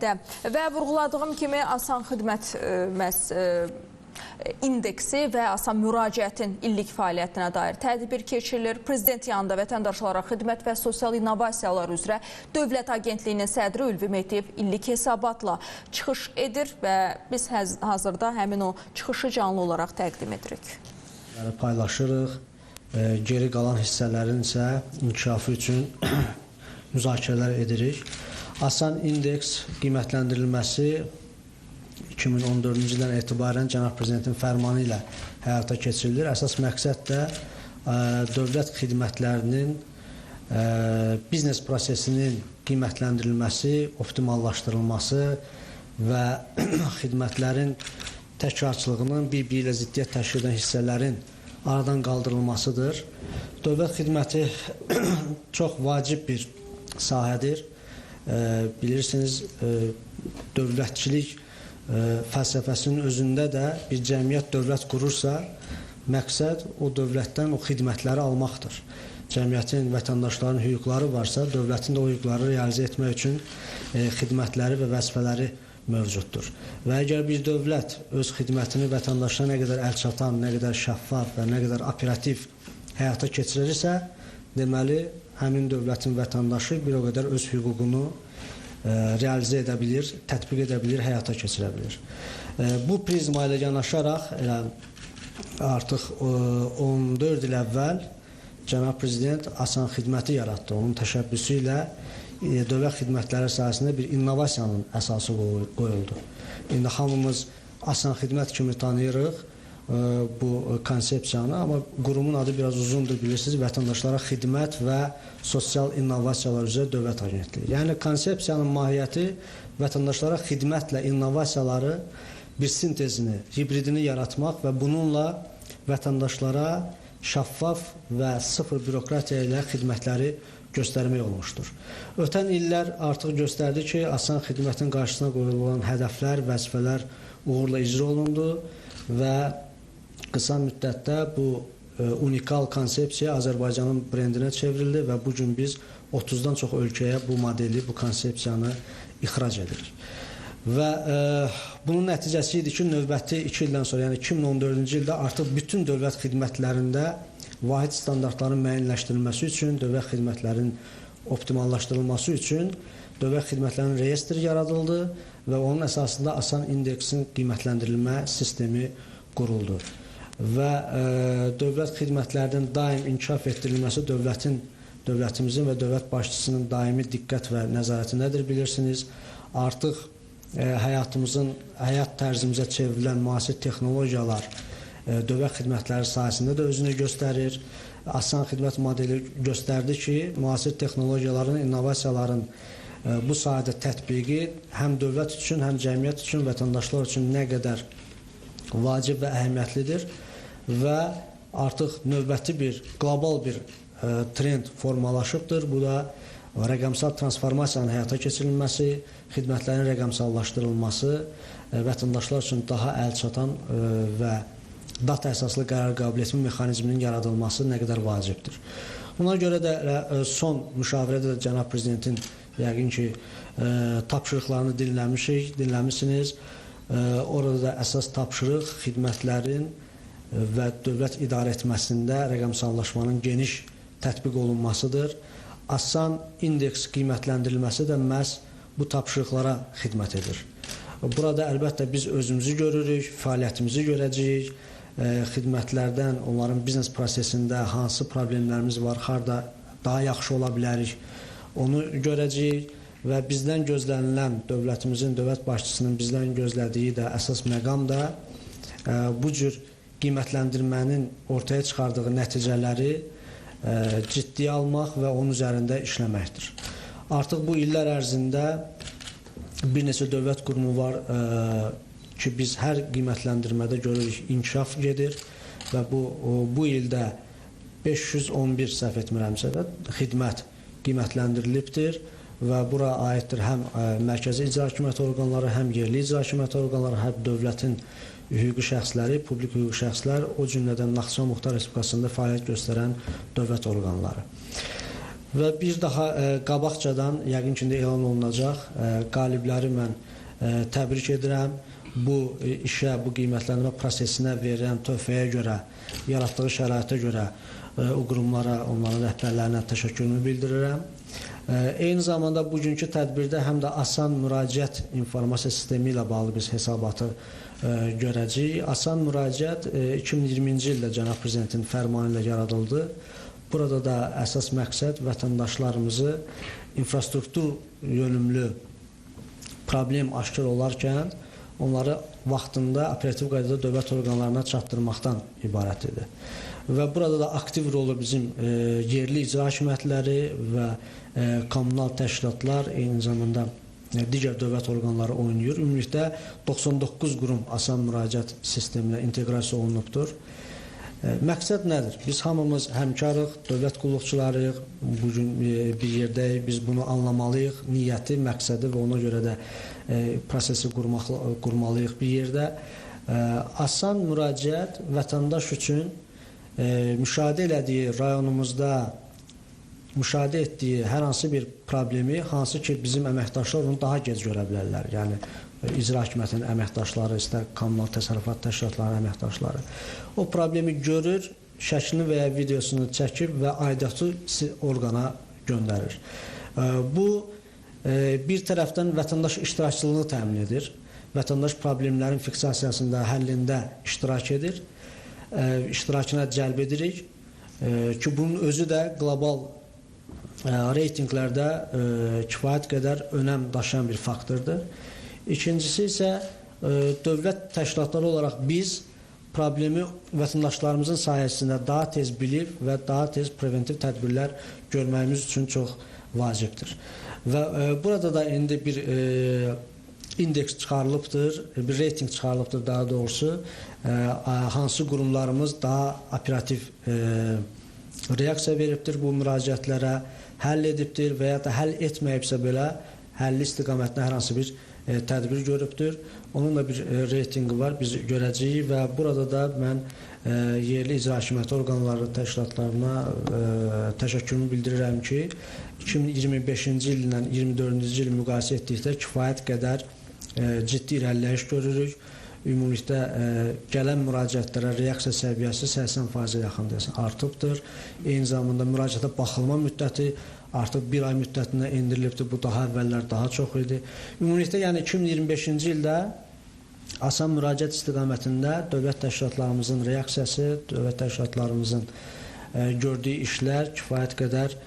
Və vurğuladığım kimi asan xidmət indeksi və asan müraciətin illik fəaliyyətinə dair tədbir keçirilir. Prezident yanında vətəndaşlara xidmət və sosial innovasiyalar üzrə Dövlət Agentliyinin sədri Ülvi Mehdiyev illik hesabatla çıxış edir və biz hazırda həmin o çıxışı canlı olaraq təqdim edirik. Paylaşırıq, geri qalan hissələrin isə inkişafı üçün müzakirələr edirik. Asan indeks qiymətləndirilməsi 2014-cü ildən etibarən Cənab Prezidentin fərmanı ilə həyata keçirilir. Əsas məqsəd də dövlət xidmətlərinin, biznes prosesinin qiymətləndirilməsi, optimallaşdırılması və xidmətlərin təkrarçılığının bir-biri ilə ziddiyyət təşkil edən hissələrin aradan qaldırılmasıdır. Dövlət xidməti çox vacib bir sahədir. Bilirsiniz, dövlətçilik fəlsəfəsinin özündə də bir cəmiyyət dövlət qurursa, məqsəd o dövlətdən o xidmətləri almaqdır. Cəmiyyətin, vətəndaşların hüquqları varsa, dövlətin də o hüquqları realizə etmək üçün xidmətləri və vəzifələri mövcuddur. Və əgər bir dövlət öz xidmətini vətəndaşlara nə qədər əlçatan, nə qədər şəffaf və nə qədər operativ həyata keçirirsə, deməli, həmin dövlətin vətəndaşı bir o qədər öz hüququnu realizə edə bilir, tətbiq edə bilir, həyata keçirə bilir. Bu prizma ilə yanaşaraq artıq 14 il əvvəl Cənab Prezident asan xidməti yaratdı. Onun təşəbbüsü ilə dövlət xidmətləri sahəsində bir innovasiyanın əsası qoyuldu. İndi hamımız asan xidmət kimi tanıyırıq bu konsepsiyanı, amma qurumun adı biraz uzundur, bilirsiniz, vətəndaşlara xidmət və sosial innovasiyalar üzrə dövlət agentliyi. Yəni, konsepsiyanın mahiyyəti vətəndaşlara xidmətlə innovasiyaları bir sintezini, hibridini yaratmaq və bununla vətəndaşlara şəffaf və sıfır bürokratiya ilə xidmətləri göstərmək olmuşdur. Ötən illər artıq göstərdi ki, asan xidmətin qarşısına qoyulan hədəflər, vəzifələr uğurla icra olundu və qısa müddətdə bu unikal konsepsiya Azərbaycanın brendinə çevrildi və bugün biz 30-dan çox ölkəyə bu modeli, bu konsepsiyanı ixrac edirik. Və bunun nəticəsi idi ki, növbəti 2 ildən sonra, yəni 2014-cü ildə artıq bütün dövlət xidmətlərində vahid standartların müəyyənləşdirilməsi üçün, dövlət xidmətlərin optimallaşdırılması üçün dövlət xidmətlərinin reyestri yaradıldı və onun əsasında asan indeksin qiymətləndirilmə sistemi quruldu. Və dövlət xidmətlərinin daim inkişaf etdirilməsi dövlətimizin və dövlət başçısının daimi diqqət və nəzarətindədir, bilirsiniz. Artıq həyat tərzimizə çevrilən müasir texnologiyalar dövlət xidmətləri sahəsində də özünü göstərir. Asan xidmət modeli göstərdi ki, müasir texnologiyaların, innovasiyaların bu sahədə tətbiqi həm dövlət üçün, həm cəmiyyət üçün, vətəndaşlar üçün nə qədər vacib və əhəmiyyətlidir və artıq növbəti bir, qlobal bir trend formalaşıbdır. Bu da rəqəmsal transformasiyanın həyata keçirilməsi, xidmətlərin rəqəmsallaşdırılması, vətəndaşlar üçün daha əlçatan və data əsaslı qərar qəbul etmə mexanizminin yaradılması nə qədər vacibdir. Buna görə də son müşavirədə də Cənab Prezidentin yəqin ki, tapşırıqlarını dinləmişsiniz. Orada da əsas tapşırıq xidmətlərin və dövlət idarəetməsində rəqəmsallaşmanın geniş tətbiq olunmasıdır. Asan indeks qiymətləndirilməsi də məhz bu tapşırıqlara xidmət edir. Burada əlbəttə biz özümüzü görürük, fəaliyyətimizi görəcəyik, xidmətlərdən, onların biznes prosesində hansı problemlərimiz var, harada daha yaxşı ola bilərik, onu görəcəyik və bizdən gözlənilən, dövlətimizin, dövlət başçısının bizdən gözlədiyi də əsas məqam da bu cür qiymətləndirmənin ortaya çıxardığı nəticələri ciddiyə almaq və onun üzərində işləməkdir. Artıq bu illər ərzində bir neçə dövlət qurumu var ki, biz hər qiymətləndirmədə görürük inkişaf gedir və bu ildə 511 səhv etmirəmsə də xidmət qiymətləndirilibdir və bura aiddir həm mərkəzi icra hakimiyyəti orqanları, həm yerli icra hakimiyyəti orqanları, həm dövlətin hüquqi şəxsləri, publik hüquqi şəxslər, o cümlədən Naxçıvan Muxtar Respublikasında fəaliyyət göstərən dövlət orqanları. Və bir daha qabaqcadan yəqin ki, elan olunacaq. Qalibləri mən təbrik edirəm. Bu işə, bu qiymətləndirmə prosesinə verilən töhfəyə görə, yaratdığı şəraitə görə o qurumlara, onların rəhbərlərinə təşəkkürümü bildirirəm. Eyni zamanda bugünkü tədbirdə həm də asan müraciət informasiya sistemi ilə bağlı biz hesabatı görəcəyik. Asan müraciət 2020-ci ildə Cənab Prezidentin fərmanı ilə yaradıldı. Burada da əsas məqsəd vətəndaşlarımızı infrastruktur yönümlü problem aşkar olarkən onları vaxtında operativ qaydada dövlət orqanlarına çatdırmaqdan ibarət idi. Və burada da aktiv rolu bizim yerli icra hakimiyyətləri və kommunal təşkilatlar, eyni zamanda digər dövlət orqanları oynayır. Ümumilikdə 99 qurum asan müraciət sisteminə inteqrasiya olunubdur. Məqsəd nədir? Biz hamımız həmkarıq, dövlət qulluqçularıyıq, bugün bir yerdəyik, biz bunu anlamalıyıq, niyyəti, məqsədi və ona görə də prosesi qurmalıyıq bir yerdə. Asan müraciət vətəndaş üçün müşahidə elədiyi, rayonumuzda müşahidə etdiyi hər hansı bir problemi, hansı ki bizim əməkdaşlar onu daha gec görə bilərlər. Yəni, icra hakimiyyətinin əməkdaşları, istər kommunal təsərrüfat təşkilatlarının əməkdaşları. O problemi görür, şəklini və ya videosunu çəkib və aidiyyatı orqana göndərir. Bu, bir tərəfdən vətəndaş iştirakçılığını təmin edir. Vətəndaş problemlərin fiksasiyasında, həllində iştirak edir. İştirakına cəlb edirik ki, bunun özü də qlobal reytinqlərdə kifayət qədər önəm daşıyan bir faktordur. İkincisi isə dövlət təşkilatları olaraq biz problemi vətəndaşlarımızın sayəsində daha tez bilir və daha tez preventiv tədbirlər görməyimiz üçün çox vacibdir. Və burada da indi bir indeks çıxarılıbdır, bir reyting çıxarılıbdır daha doğrusu. Hansı qurumlarımız daha operativ reaksiya veribdir bu müraciətlərə, həll edibdir və ya da həll etməyibsə belə həlli istiqamətində hər hansı bir tədbir görübdür. Onun da bir reytingi var, biz görəcəyik və burada da mən yerli icra hakimiyyəti orqanları təşkilatlarına təşəkkürümü bildirirəm ki, 2025-ci il ilə 24-cü il müqayisə etdikdə kifayət qədər ciddi irəliləyiş görürük. Ümumilikdə gələn müraciətlərə reaksiya səviyyəsi 80%-ə yaxın artıbdır. Eyni zamanda müraciətə baxılma müddəti artıq bir ay müddətinə endirilibdir. Bu daha əvvəllər daha çox idi. Ümumilikdə, yəni 2025-ci ildə asan müraciət istiqamətində dövlət təşkilatlarımızın reaksiyası, dövlət təşkilatlarımızın gördüyü işlər kifayət qədər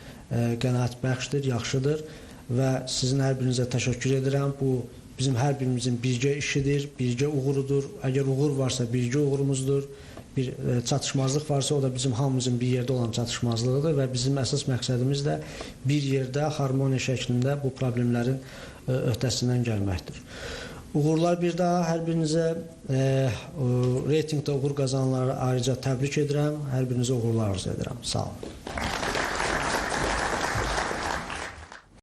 qənaətbəxşdir, yaxşıdır və sizin hər birinizə təşəkkür edirəm. Bu bizim hər birimizin birgə işidir, birgə uğurudur. Əgər uğur varsa birgə uğurumuzdur. Bir çatışmazlıq varsa o da bizim hamımızın bir yerdə olan çatışmazlığıdır və bizim əsas məqsədimiz də bir yerdə harmoniya şəklində bu problemlərin öhdəsindən gəlməkdir. Uğurlar bir daha hər birinizə reytingdə uğur qazananlara ayrıca təbrik edirəm, hər birinizə uğurlar arzu edirəm. Sağ olun.